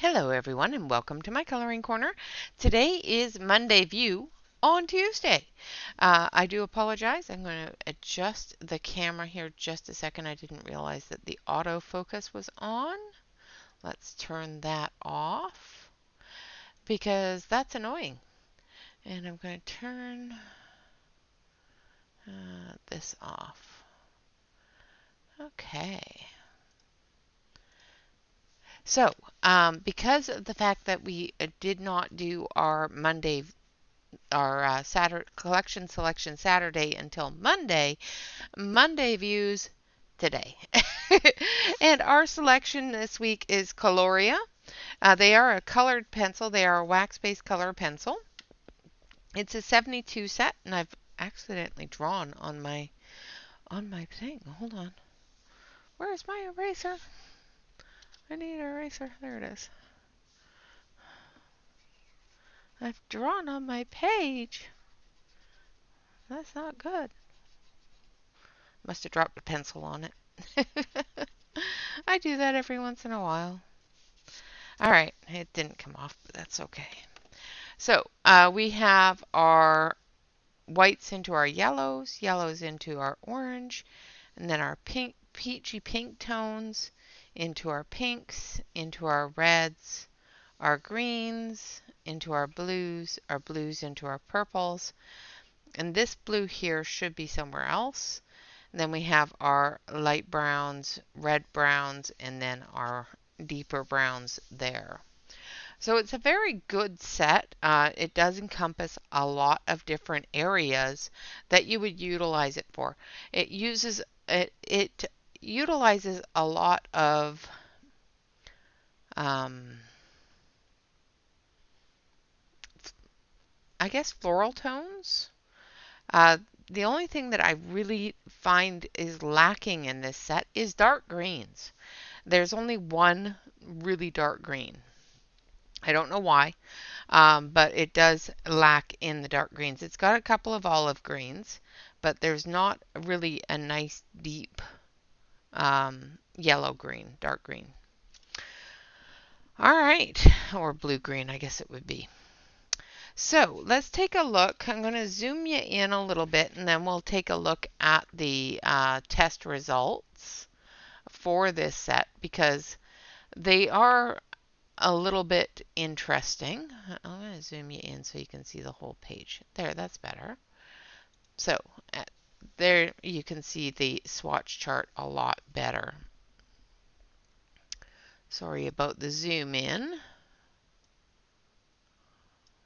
Hello everyone and welcome to my coloring corner. Today is Monday View on Tuesday. I do apologize. I'm going to adjust the camera here just a second. I didn't realize that the autofocus was on. Let's turn that off because that's annoying. And I'm going to turn this off. Okay. So, because of the fact that we did not do our Saturday collection selection Saturday until Monday views today. And our selection this week is Colorya. They are a colored pencil. They are a wax-based color pencil. It's a 72 set, and I've accidentally drawn on my thing. Hold on. Where's my eraser? I need an eraser. There it is. I've drawn on my page. That's not good. Must have dropped a pencil on it. I do that every once in a while. All right, it didn't come off, but that's okay. So we have our whites into our yellows, yellows into our orange, and then our pink, peachy pink tones into our pinks, into our reds, our greens, into our blues into our purples, and this blue here should be somewhere else. And then we have our light browns, red browns, and then our deeper browns there. So it's a very good set. It does encompass a lot of different areas that you would utilize it for. It utilizes a lot of I guess floral tones. The only thing that I really find is lacking in this set is dark greens. There's only one really dark green. I don't know why, but it does lack in the dark greens. It's got a couple of olive greens, but there's not really a nice deep yellow green, dark green. All right, or blue green, I guess it would be. So let's take a look. I'm going to zoom you in a little bit, and then we'll take a look at the test results for this set because they are a little bit interesting. I'm going to zoom you in so you can see the whole page. There, that's better. So there you can see the swatch chart a lot better. Sorry about the zoom in.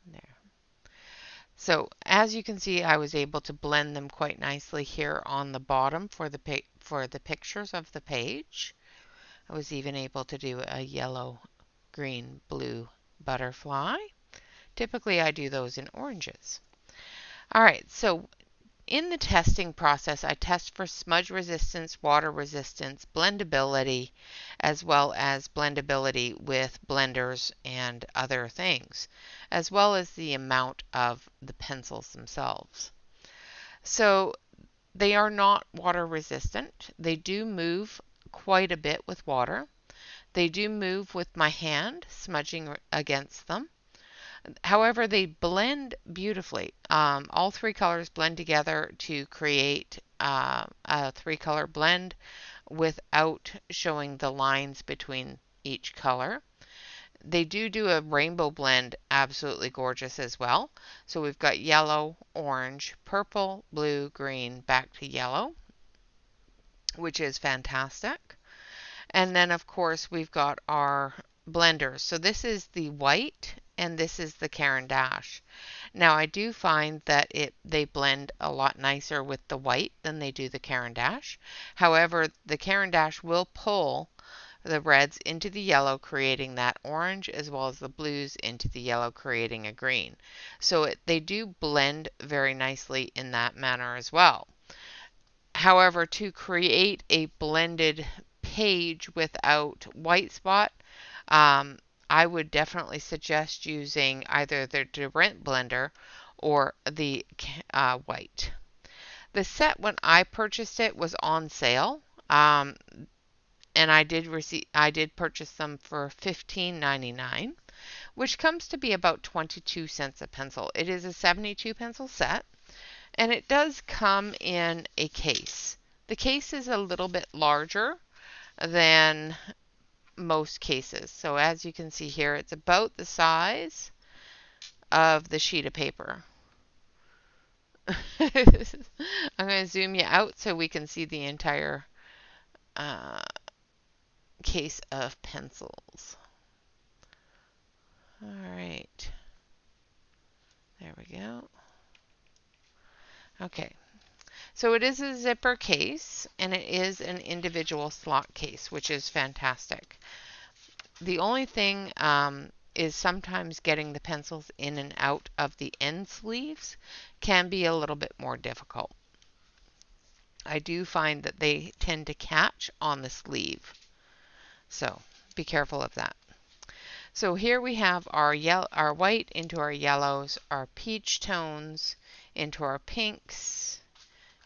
There. So as you can see, I was able to blend them quite nicely here on the bottom for the pictures of the page. I was even able to do a yellow, green, blue butterfly. Typically I do those in oranges. All right, so in the testing process, I test for smudge resistance, water resistance, blendability, as well as blendability with blenders and other things, as well as the amount of the pencils themselves. So they are not water resistant. They do move quite a bit with water. They do move with my hand, smudging against them. However, they blend beautifully. All three colors blend together to create a three-color blend without showing the lines between each color. They do a rainbow blend, absolutely gorgeous as well. So we've got yellow, orange, purple, blue, green, back to yellow, which is fantastic. And then, of course, we've got our blenders. So this is the white and this is the Caran d'Ache. Now I do find that they blend a lot nicer with the white than they do the Caran d'Ache. However, the Caran d'Ache will pull the reds into the yellow, creating that orange, as well as the blues into the yellow, creating a green. So they do blend very nicely in that manner as well. However, to create a blended page without white spot, I would definitely suggest using either the Derwent blender or the white. The set when I purchased it was on sale. and I did purchase them for $15.99, which comes to be about 22 cents a pencil. It is a 72 pencil set, and it does come in a case. The case is a little bit larger than most cases. So as you can see here, it's about the size of the sheet of paper. I'm going to zoom you out so we can see the entire uh, case of pencils. All right, there we go. Okay, so it is a zipper case, and it is an individual slot case, which is fantastic. The only thing is sometimes getting the pencils in and out of the end sleeves can be a little bit more difficult. I do find that they tend to catch on the sleeve, so be careful of that. So here we have our white into our yellows, our peach tones into our pinks,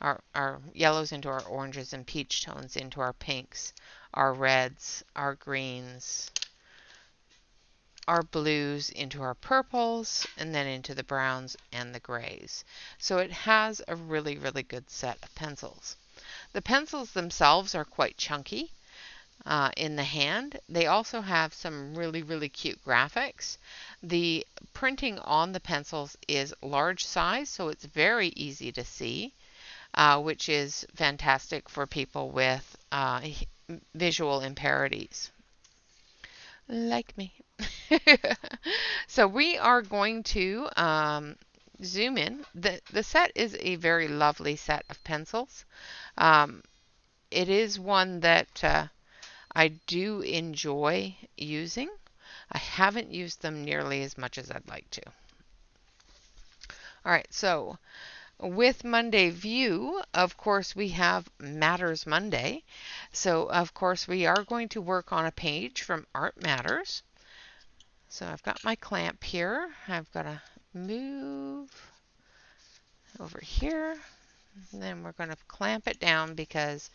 our yellows into our oranges, and peach tones into our pinks, our reds, our greens, our blues into our purples, and then into the browns and the grays. So it has a really, really good set of pencils. The pencils themselves are quite chunky in the hand. They also have some really, really cute graphics. The printing on the pencils is large size, so it's very easy to see, which is fantastic for people with visual impairments, like me. So we are going to zoom in. The set is a very lovely set of pencils. It is one that I do enjoy using. I haven't used them nearly as much as I'd like to. All right, so with Monday View, of course, we have Matters Monday. So, of course, we are going to work on a page from Art Matters. So I've got my clamp here. I've got to move over here. And then we're going to clamp it down because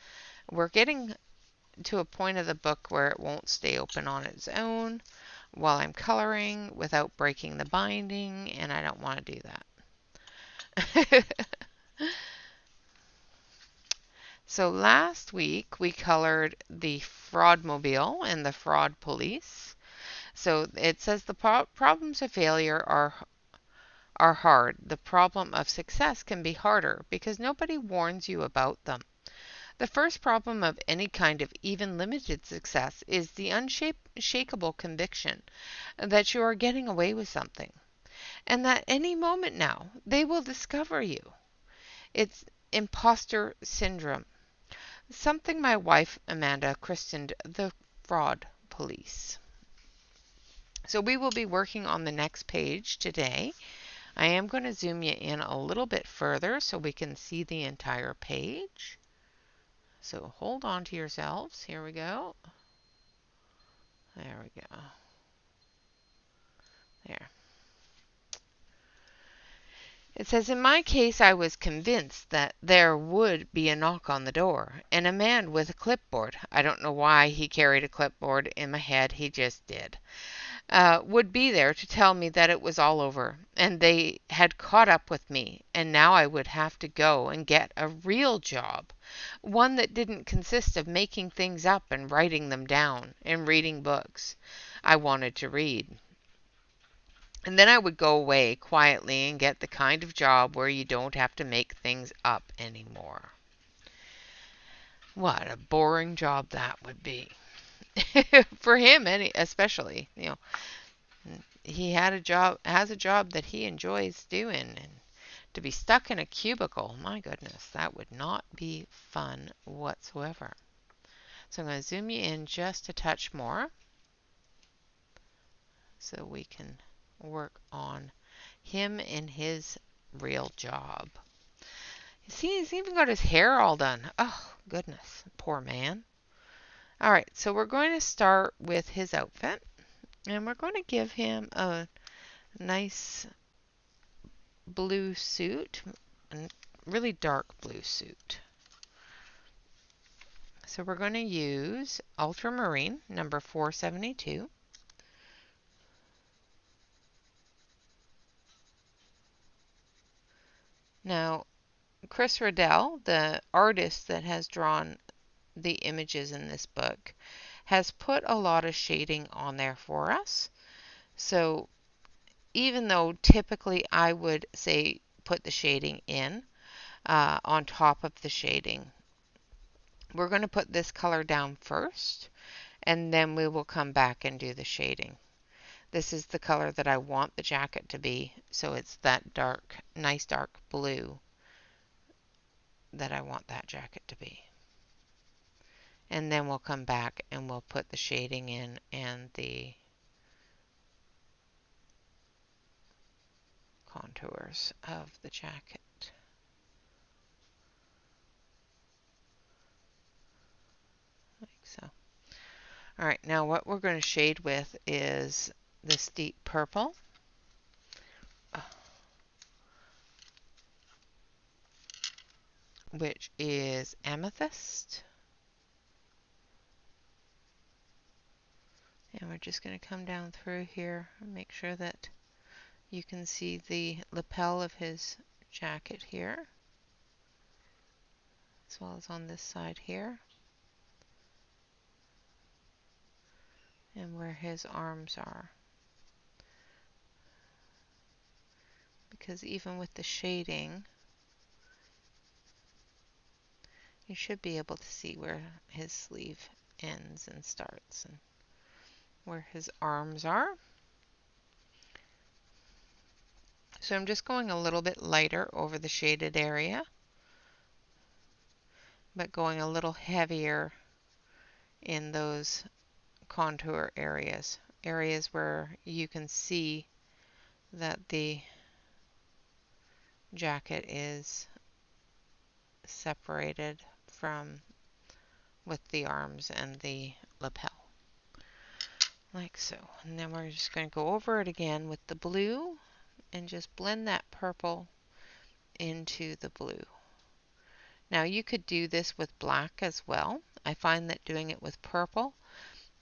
we're getting to a point of the book where it won't stay open on its own while I'm coloring without breaking the binding, and I don't want to do that. So last week we colored the Fraudmobile and the Fraud Police. So it says the problems of failure are hard. The problem of success can be harder because nobody warns you about them. The first problem of any kind of even limited success is the unshakable conviction that you are getting away with something, and that any moment now they will discover you. It's imposter syndrome, something my wife Amanda christened the fraud police. So we will be working on the next page today. I am going to zoom you in a little bit further so we can see the entire page. So hold on to yourselves. Here we go. There we go. There. It says, in my case, I was convinced that there would be a knock on the door, and a man with a clipboard. I don't know why he carried a clipboard. In my head, he just did. Would be there to tell me that it was all over, and they had caught up with me, and now I would have to go and get a real job, one that didn't consist of making things up and writing them down and reading books I wanted to read. And then I would go away quietly and get the kind of job where you don't have to make things up anymore. What a boring job that would be. For him, especially, he has a job that he enjoys doing, and to be stuck in a cubicle, my goodness, that would not be fun whatsoever. So I'm going to zoom you in just a touch more so we can work on him and his real job. See, he's even got his hair all done. Oh, goodness, poor man. All right, so we're going to start with his outfit, and we're going to give him a nice blue suit, a really dark blue suit. So we're going to use Ultramarine number 472. Now, Chris Riddell, the artist that has drawn the images in this book, has put a lot of shading on there for us. So even though typically I would say put the shading in on top of the shading, we're going to put this color down first, and then we will come back and do the shading. This is the color that I want the jacket to be, so it's that dark, nice dark blue that I want that jacket to be. And then we'll come back and we'll put the shading in and the contours of the jacket. Like so. Alright, now what we're going to shade with is this deep purple. Which is amethyst. And we're just going to come down through here and make sure that you can see the lapel of his jacket here, as well as on this side here, and where his arms are. Because even with the shading, you should be able to see where his sleeve ends and starts and where his arms are. So I'm just going a little bit lighter over the shaded area, but going a little heavier in those contour areas, areas where you can see that the jacket is separated from with the arms and the lapel, like so. And then we're just going to go over it again with the blue and just blend that purple into the blue. Now you could do this with black as well. I find that doing it with purple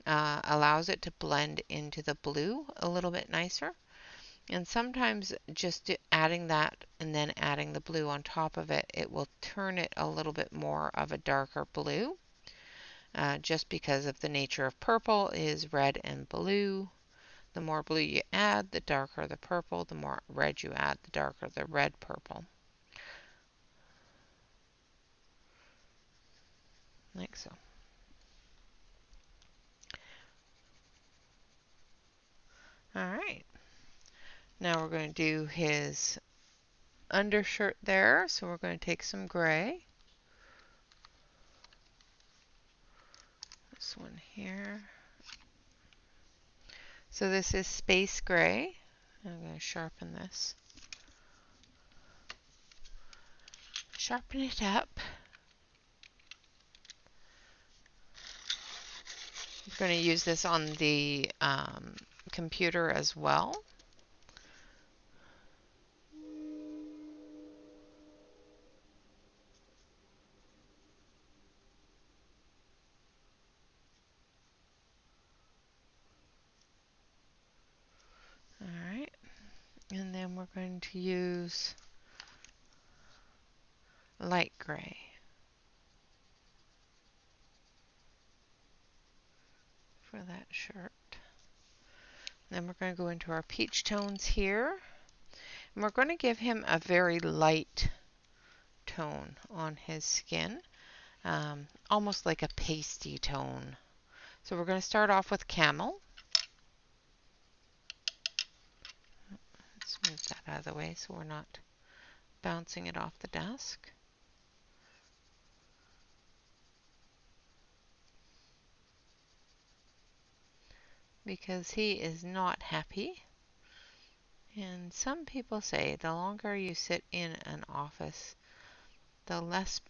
allows it to blend into the blue a little bit nicer. And sometimes just adding that and then adding the blue on top of it, it will turn it a little bit more of a darker blue. Just because of the nature of purple is red and blue. The more blue you add, the darker the purple. The more red you add, the darker the red purple. Like so. Alright. Now we're going to do his undershirt there. So we're going to take some gray. This one here. So this is space gray. I'm going to sharpen this. Sharpen it up. I'm going to use this on the computer as well. Alright, and then we're going to use light gray. For that shirt. Then we're going to go into our peach tones here. And we're going to give him a very light tone on his skin. Almost like a pasty tone. So we're going to start off with camel. Let's move that out of the way so we're not bouncing it off the desk. Because he is not happy. And some people say the longer you sit in an office, the less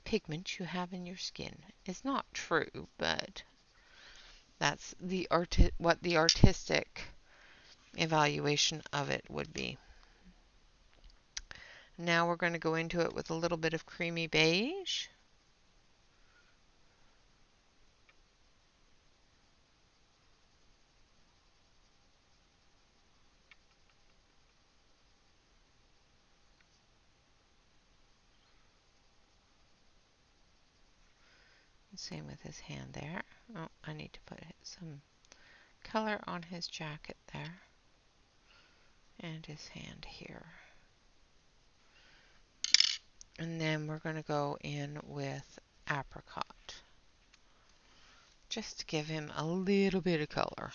pigment you have in your skin. It's not true, but that's what the artistic evaluation of it would be. Now we're going to go into it with a little bit of creamy beige. Same with his hand there. Oh, I need to put some color on his jacket there. And his hand here. And then we're going to go in with apricot. Just to give him a little bit of color.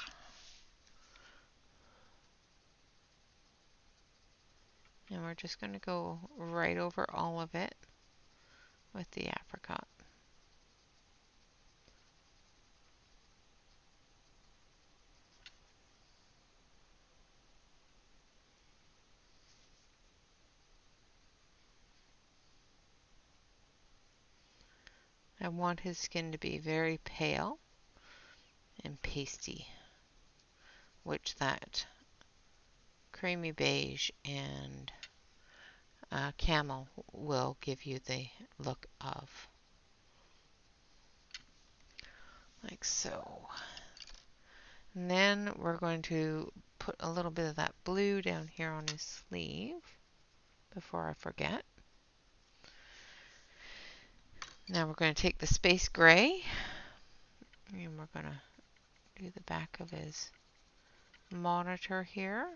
And we're just going to go right over all of it with the apricot. I want his skin to be very pale and pasty, which that creamy beige and camel will give you the look of. Like so. And then we're going to put a little bit of that blue down here on his sleeve before I forget. Now we're going to take the space gray and we're going to do the back of his monitor here.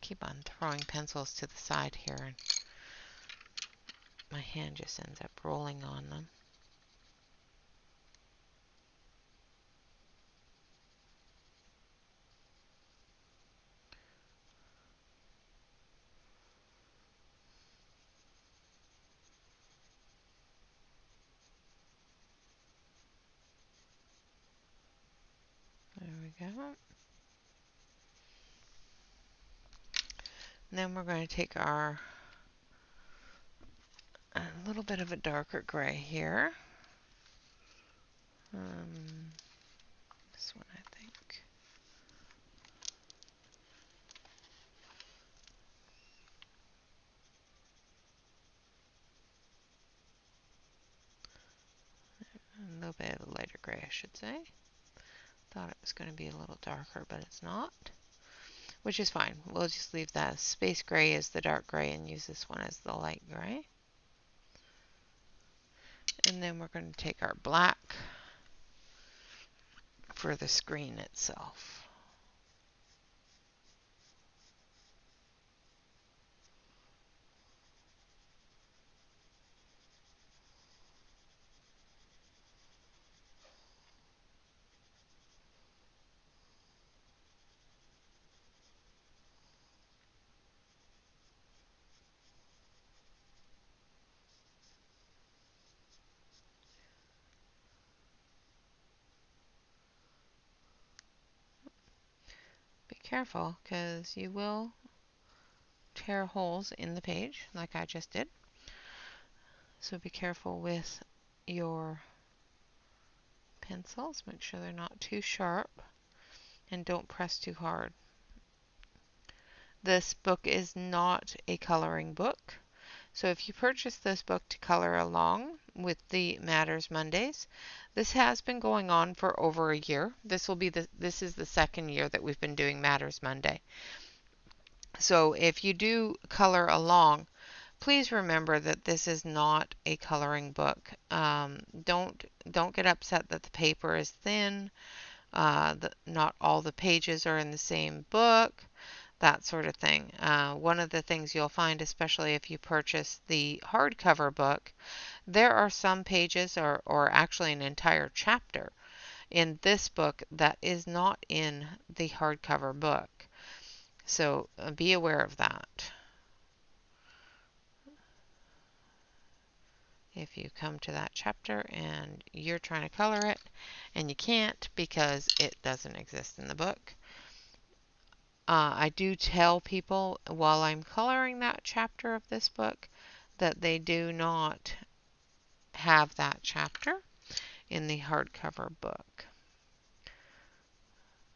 Keep on throwing pencils to the side here and my hand just ends up rolling on them. There we go. And then we're going to take our a little bit of a darker gray here. This one, I think. A little bit of a lighter gray, I should say. Thought it was going to be a little darker, but it's not. Which is fine. We'll just leave that space gray as the dark gray and use this one as the light gray. And then we're going to take our black for the screen itself. Be careful because you will tear holes in the page like I just did. So be careful with your pencils. Make sure they're not too sharp and don't press too hard. This book is not a coloring book. So if you purchase this book to color along with the Matters Mondays, this has been going on for over a year. This is the second year that we've been doing Matters Monday. So if you do color along, please remember that this is not a coloring book. Don't get upset that the paper is thin. Not all the pages are in the same book. That sort of thing. One of the things you'll find, especially if you purchase the hardcover book, there are some pages or actually an entire chapter in this book that is not in the hardcover book. So be aware of that. If you come to that chapter and you're trying to color it and you can't because it doesn't exist in the book, I do tell people while I'm coloring that chapter of this book that they do not have that chapter in the hardcover book.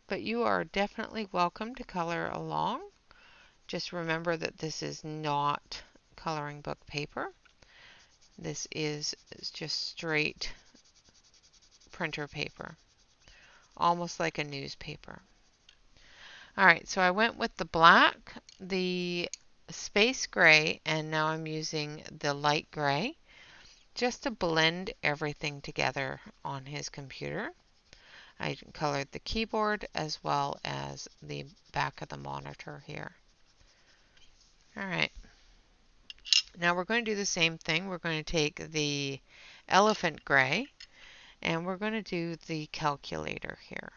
But you are definitely welcome to color along. Just remember that this is not coloring book paper. This is just straight printer paper, almost like a newspaper. Alright, so I went with the black. The space gray, and now I'm using the light gray just to blend everything together on his computer. I colored the keyboard as well as the back of the monitor here. All right. Now we're going to do the same thing. We're going to take the elephant gray and we're going to do the calculator here.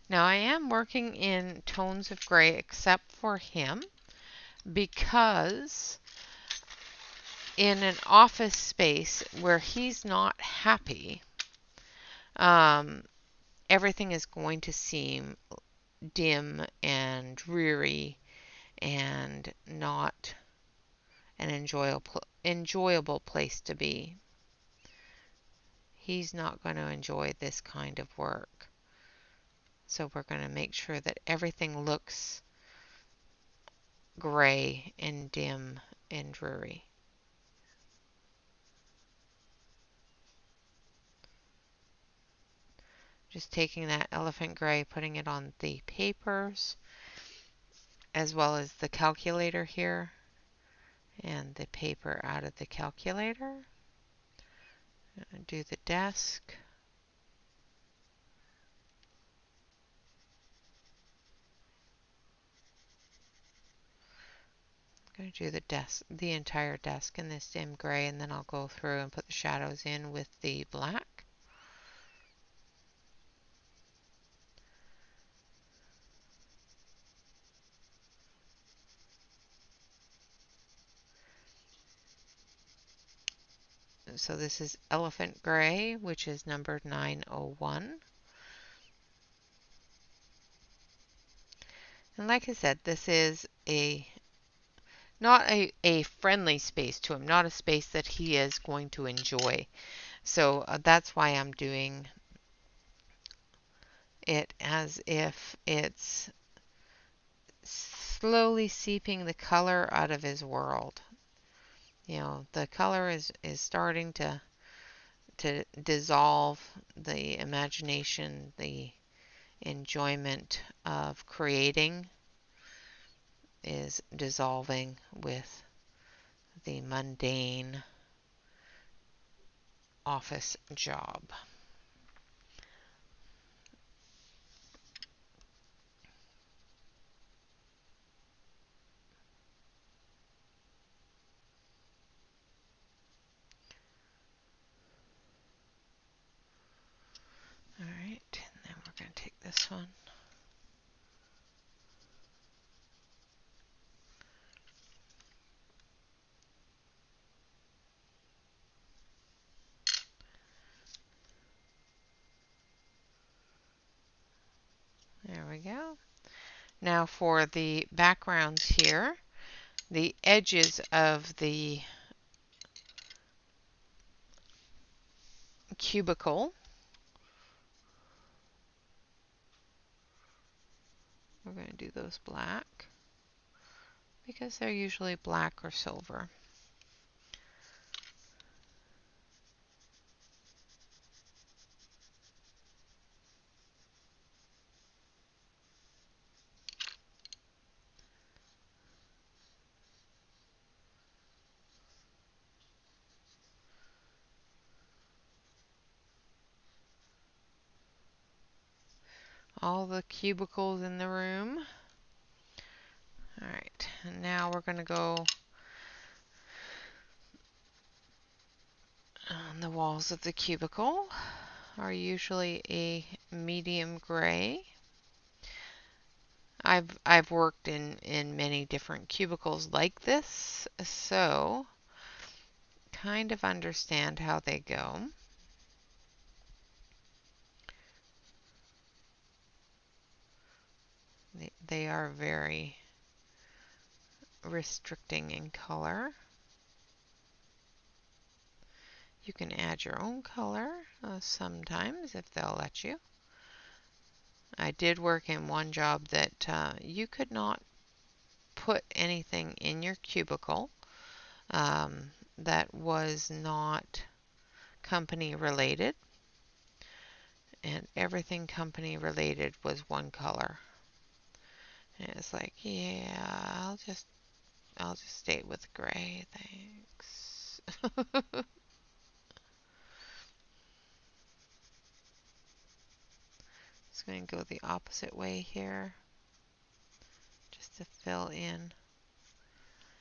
Now I am working in tones of gray except for him because in an office space where he's not happy, everything is going to seem dim and dreary and not an enjoyable place to be. He's not going to enjoy this kind of work. So we're going to make sure that everything looks gray and dim and dreary. Just taking that elephant gray, putting it on the papers, as well as the calculator here, and the paper out of the calculator. Do the desk. I'm going to do the entire desk in this dim gray, and then I'll go through and put the shadows in with the black. So this is elephant gray, which is number 901. And like I said, this is not a friendly space to him, not a space that he is going to enjoy. So that's why I'm doing it as if it's slowly seeping the color out of his world. You know, the color is starting to dissolve. The imagination, the enjoyment of creating is dissolving with the mundane office job. All right, and then we're going to take this one. There we go. Now for the backgrounds here, the edges of the cubicle, we're going to do those black because they're usually black or silver. All the cubicles in the room. All right, and now we're going to go on the walls of the cubicle are usually a medium gray. I've worked in many different cubicles like this, so kind of understand how they go. They are very restricting in color. You can add your own color sometimes if they'll let you. I did work in one job that you could not put anything in your cubicle that was not company related. and everything company related was one color. And it's like, yeah, I'll just stay with gray, thanks. Just going to go the opposite way here, just to fill in.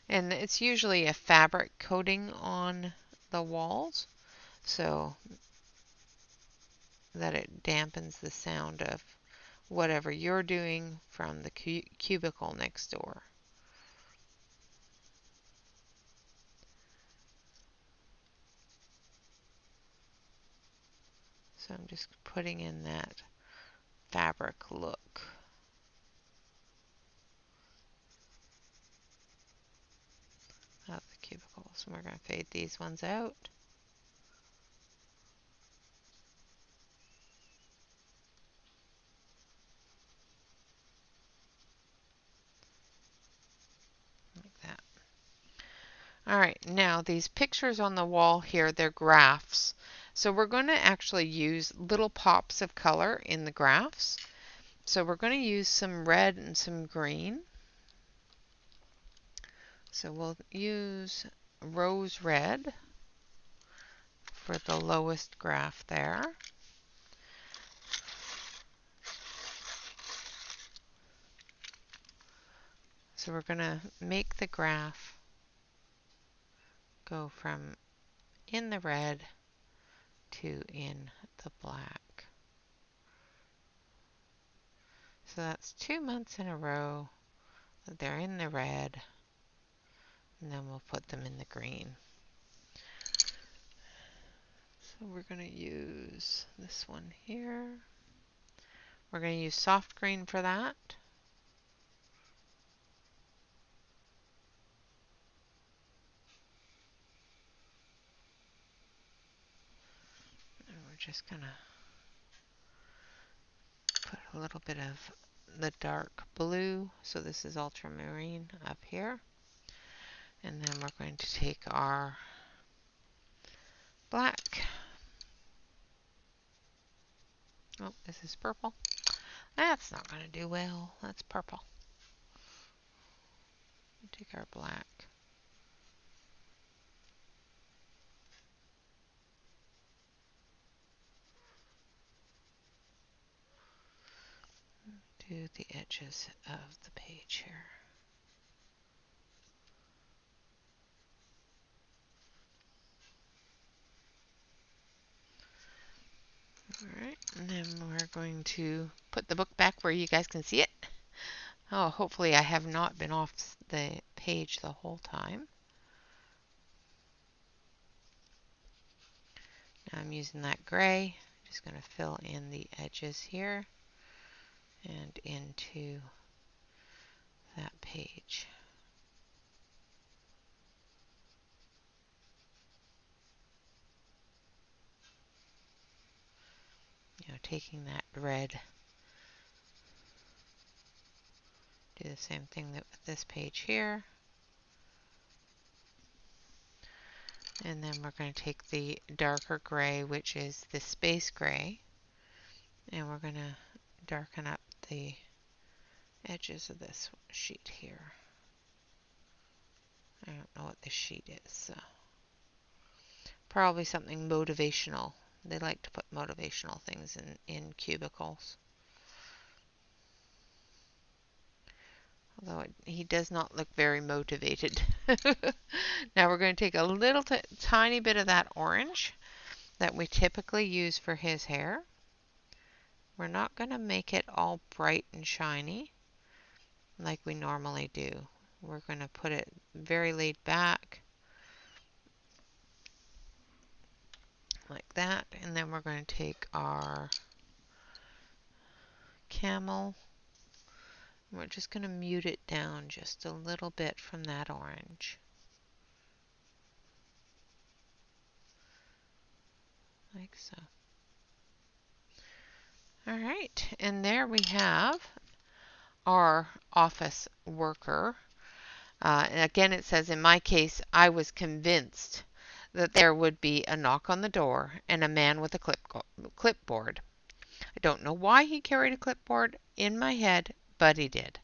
And it's usually a fabric coating on the walls, so that it dampens the sound of whatever you're doing from the cubicle next door. So I'm just putting in that fabric look. Of the cubicles. And we're going to fade these ones out. Like that. Alright, now these pictures on the wall here, they're graphs. So we're going to actually use little pops of color in the graphs. So we're going to use some red and some green. So we'll use rose red for the lowest graph there. So we're going to make the graph go from in the red to in the black. So that's 2 months in a row that they're in the red, and then we'll put them in the green. So we're going to use this one here. We're going to use soft green for that. And we're just going to put a little bit of the dark blue. So this is ultramarine up here. And then we're going to take our black. Oh, this is purple. That's not going to do well. That's purple. Take our black. Do the edges of the page here. Alright, and then we're going to put the book back where you guys can see it. Oh, hopefully I have not been off the page the whole time. Now I'm using that gray. Just going to fill in the edges here and into that page. Taking that red, do the same thing with this page here. And then we're going to take the darker gray, which is the space gray, and we're going to darken up the edges of this sheet here. I don't know what this sheet is, so probably something motivational. They like to put motivational things in cubicles. Although he does not look very motivated. Now we're going to take a little tiny bit of that orange that we typically use for his hair. We're not going to make it all bright and shiny like we normally do. We're going to put it very laid back like that, and then we're going to take our camel. We're just going to mute it down just a little bit from that orange. Like so. Alright, and there we have our office worker. And again, it says, in my case, I was convinced that there would be a knock on the door and a man with a clipboard. I don't know why he carried a clipboard in my head, but he did.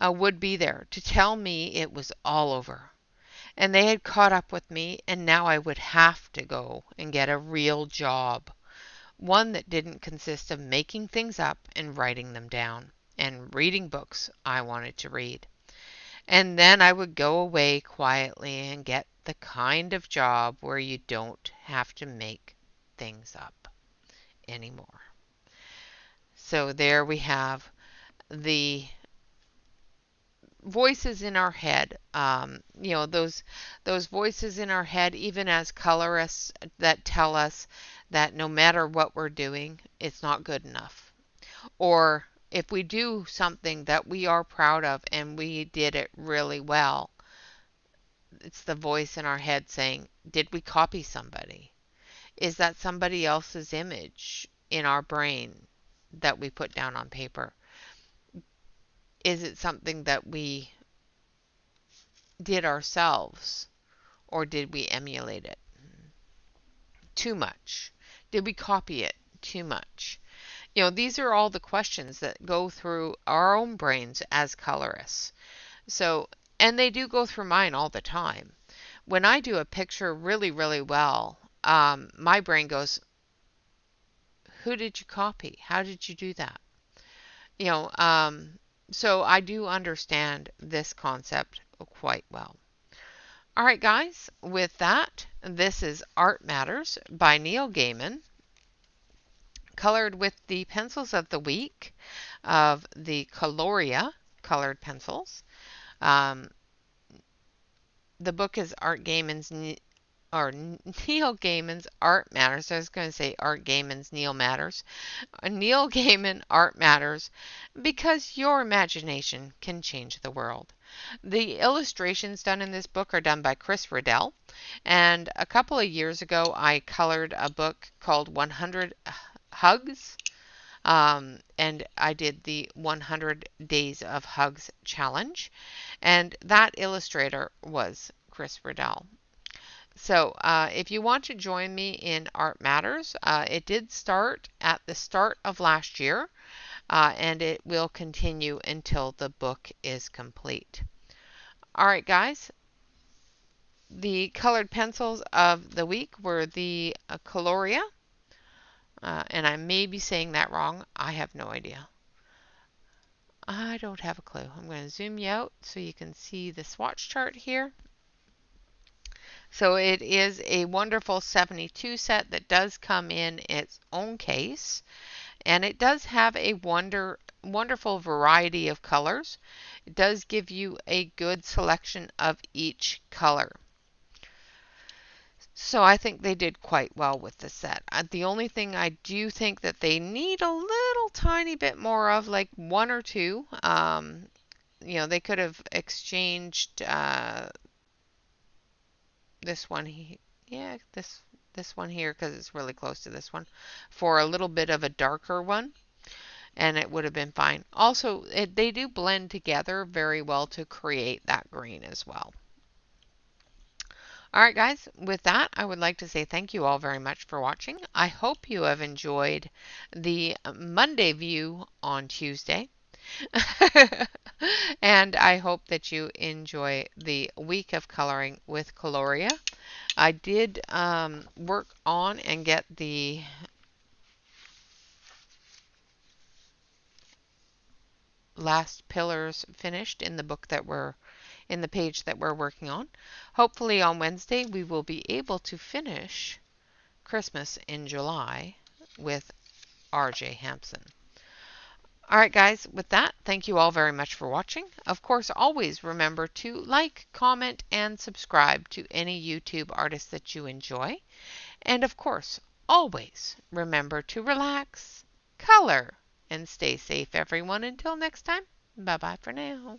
Would be there to tell me it was all over. And they had caught up with me, and now I would have to go and get a real job. One that didn't consist of making things up and writing them down and reading books I wanted to read. And then I would go away quietly and get the kind of job where you don't have to make things up anymore. So there we have the voices in our head. Those voices in our head, even as colorists, that tell us that no matter what we're doing, it's not good enough. Or if we do something that we are proud of and we did it really well, it's the voice in our head saying, did we copy somebody? Is that somebody else's image in our brain that we put down on paper? Is it something that we did ourselves, or did we emulate it too much? Did we copy it too much? These are all the questions that go through our own brains as colorists. So, and they do go through mine all the time. When I do a picture really, really well, my brain goes, who did you copy? How did you do that? You know, um, so I do understand this concept quite well. All right, guys, with that, this is Art Matters by Neil Gaiman, colored with the pencils of the week of the Colorya colored pencils. Um, the book is Neil Gaiman's Art Matters. I was going to say Art Gaiman's Neil Matters. Neil Gaiman Art Matters, because your imagination can change the world. The illustrations done in this book are done by Chris Riddell, and a couple of years ago I colored a book called 100 Hugs, and I did the 100 Days of Hugs challenge, and that illustrator was Chris Riddell. So if you want to join me in Art Matters, it did start at the start of last year, and it will continue until the book is complete. All right, guys. The colored pencils of the week were the Colorya, and I may be saying that wrong. I have no idea. I don't have a clue. I'm going to zoom you out so you can see the swatch chart here. So it is a wonderful 72 set that does come in its own case, and it does have a wonderful variety of colors. It does give you a good selection of each color. So I think they did quite well with the set. The only thing I do think that they need a little tiny bit more of, like one or two, they could have exchanged this one yeah, this one here, because it's really close to this one, for a little bit of a darker one, and it would have been fine. Also, they do blend together very well to create that green as well. All right, guys, with that, I would like to say thank you all very much for watching. I hope you have enjoyed the Monday view on Tuesday. And I hope that you enjoy the week of coloring with Colorya. I did work on and get the last pillars finished in the book that we're in the page that we're working on. Hopefully on Wednesday we will be able to finish Christmas in July with R.J. Hampson. All right, guys, with that, thank you all very much for watching. Of course, always remember to like, comment, and subscribe to any YouTube artist that you enjoy. And of course, always remember to relax, color, and stay safe, everyone. Until next time, bye-bye for now.